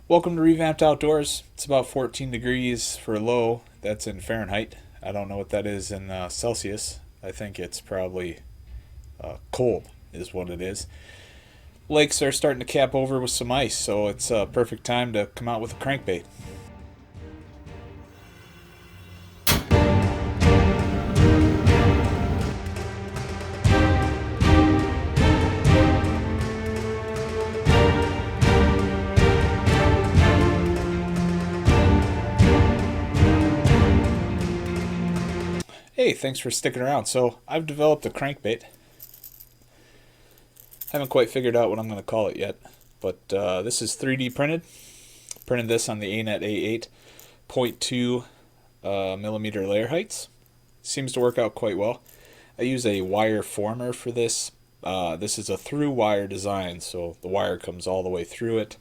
Welcome to Revamped Outdoors. It's about 14 degrees for a low. That's in Fahrenheit. I don't know what that is in Celsius. I think it's probably cold, is what it is. Lakes are starting to cap over with some ice, so it's a perfect time to come out with a crankbait. Hey, thanks for sticking around. So, I've developed a crankbait. Haven't quite figured out what I'm going to call it yet, but this is 3D printed. Printed this on the Anet A8 0.2 millimeter layer heights. Seems to work out quite well. I use a wire former for this. This is a through wire design, so the wire comes all the way through it.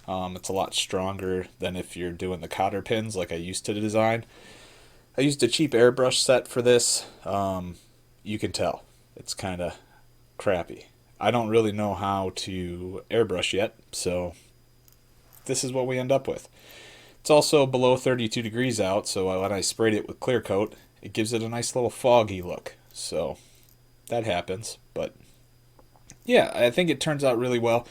It's a lot stronger than if you're doing the cotter pins like I used to design. I used a cheap airbrush set for this. You can tell it's kind of crappy. I don't really know how to airbrush yet, so this is what we end up with. It's also below 32 degrees out, so when I sprayed it with clear coat, it gives it a nice little foggy look. So that happens, but yeah, I think it turns out really well.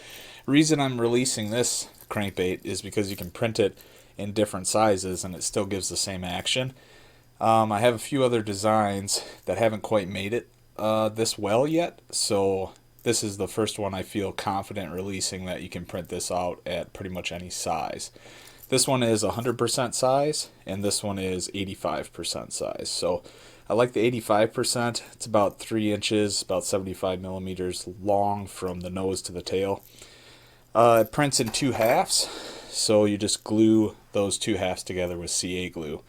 The reason I'm releasing this crankbait is because you can print it in different sizes and it still gives the same action. I have a few other designs that haven't quite made it this well yet, so this is the first one I feel confident releasing that you can print this out at pretty much any size. This one is 100% size, and this one is 85% size. So I like the 85%. It's about 3 inches, about 75 millimeters long from the nose to the tail. It prints in 2 halves, so you just glue those 2 halves together with CA glue.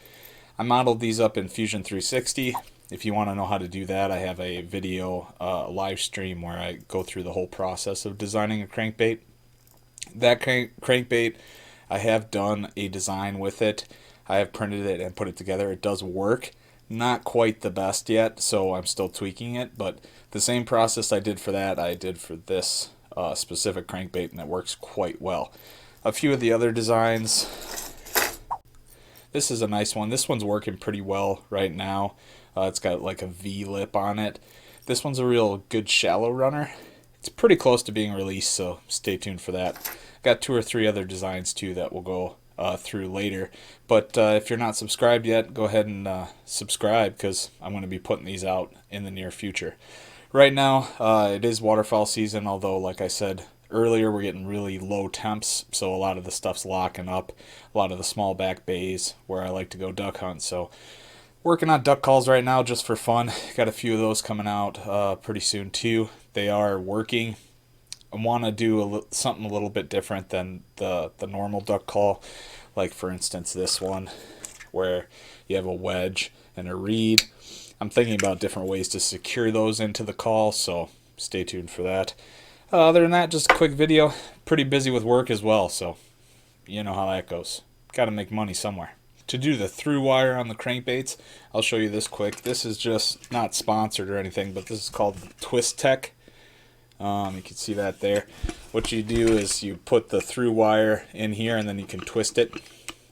I modeled these up in Fusion 360. If you want to know how to do that, I have a video live stream where I go through the whole process of designing a crankbait. That crankbait, I have done a design with it. I have printed it and put it together. It does work. Not quite the best yet, so I'm still tweaking it, but the same process I did for that, I did for this specific crankbait, and it works quite well. A few of the other designs, this is a nice one. This one's working pretty well right now. It's got like a V lip on it. This one's a real good shallow runner. It's pretty close to being released, so stay tuned for that. Got 2 or 3 other designs too that we'll go through later. But if you're not subscribed yet, go ahead and subscribe, because I'm going to be putting these out in the near future. Right now, it is waterfowl season, although like I said earlier, we're getting really low temps, so a lot of the stuff's locking up. A lot of the small back bays where I like to go duck hunt. So working on duck calls right now just for fun. Got a few of those coming out pretty soon too. They are working. I want to do something a little bit different than the normal duck call. Like for instance this one, where you have a wedge and a reed. I'm thinking about different ways to secure those into the call, so stay tuned for that. Other than that, just a quick video. Pretty busy with work as well, so you know how that goes. Got to make money somewhere. To do the through wire on the crankbaits, I'll show you this quick. This is just not sponsored or anything, but this is called Twist Tech. You can see that there. What you do is you put the through wire in here, and then you can twist it,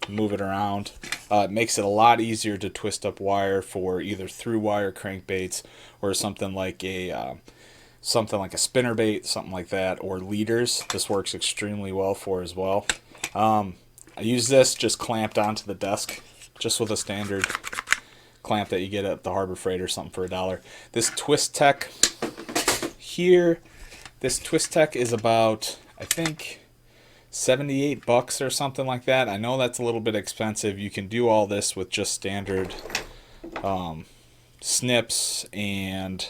move it around. It makes it a lot easier to twist up wire for either through wire crankbaits or something like a spinnerbait, something like that, or leaders. This works extremely well for as well. I use this just clamped onto the desk, just with a standard clamp that you get at the Harbor Freight or something for $1. This Twist Tech here, this Twist Tech is about, I think, $78 or something like that. I know that's a little bit expensive. You can do all this with just standard snips and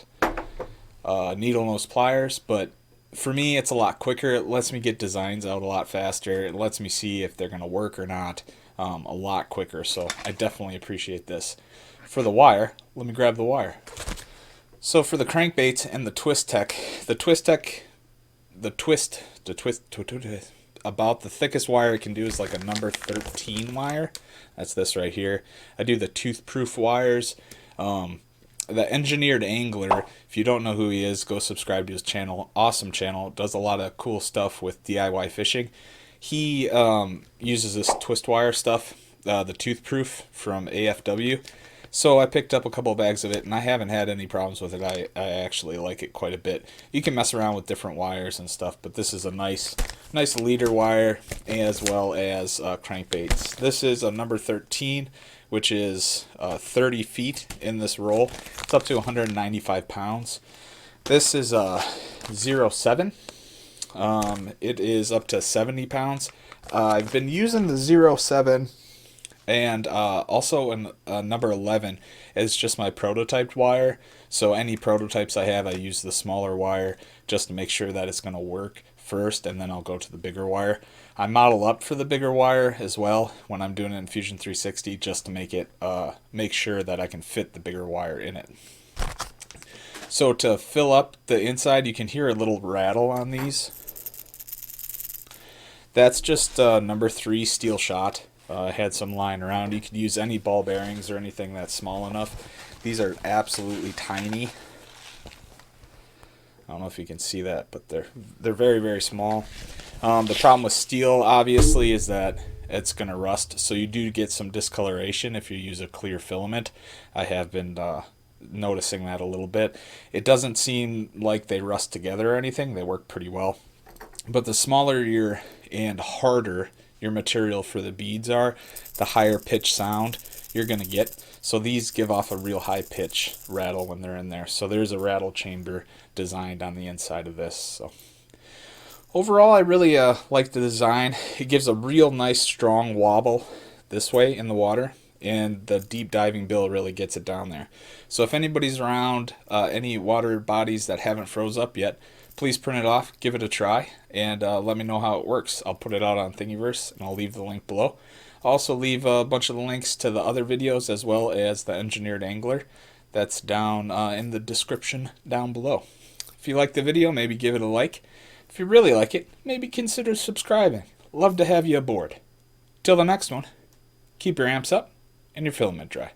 needle nose pliers, but for me it's a lot quicker. It lets me get designs out a lot faster. It lets me see if they're going to work or not a lot quicker, so I definitely appreciate this. For the wire, let me grab the wire. So for the crankbait and the Twist Tech, about the thickest wire it can do is like a number 13 wire. That's this right here. I do the tooth-proof wires. The Engineered Angler, if you don't know who he is, go subscribe to his channel. Awesome channel. Does a lot of cool stuff with DIY fishing. He uses this twist wire stuff, the toothproof from AFW. So I picked up a couple of bags of it, and I haven't had any problems with it. I actually like it quite a bit. You can mess around with different wires and stuff, but this is a nice leader wire, as well as crankbaits. This is a number 13, which is 30 feet in this roll. It's up to 195 pounds. This is a 07. It is up to 70 pounds. I've been using the 07 and also in number 11 is just my prototyped wire. So any prototypes I have, I use the smaller wire just to make sure that it's going to work first, and then I'll go to the bigger wire. I model up for the bigger wire as well when I'm doing it in Fusion 360, just to make sure that I can fit the bigger wire in it. So to fill up the inside, you can hear a little rattle on these. That's just number 3 steel shot. I had some lying around. You could use any ball bearings or anything that's small enough. These are absolutely tiny. I don't know if you can see that, but they're very, very small. The problem with steel, obviously, is that it's going to rust. So you do get some discoloration if you use a clear filament. I have been noticing that a little bit. It doesn't seem like they rust together or anything. They work pretty well. But the smaller and harder your material for the beads are, the higher pitch sound you're going to get. So these give off a real high pitch rattle when they're in there. So there's a rattle chamber designed on the inside of this. So overall, I really like the design. It gives a real nice strong wobble this way in the water, and the deep diving bill really gets it down there. So if anybody's around any water bodies that haven't froze up yet, please print it off, give it a try, and let me know how it works. I'll put it out on Thingiverse, and I'll leave the link below. I'll also leave a bunch of the links to the other videos, as well as the engineered angler. That's down in the description down below. If you like the video, maybe give it a like. If you really like it, maybe consider subscribing. Love to have you aboard. Till the next one, keep your amps up and your filament dry.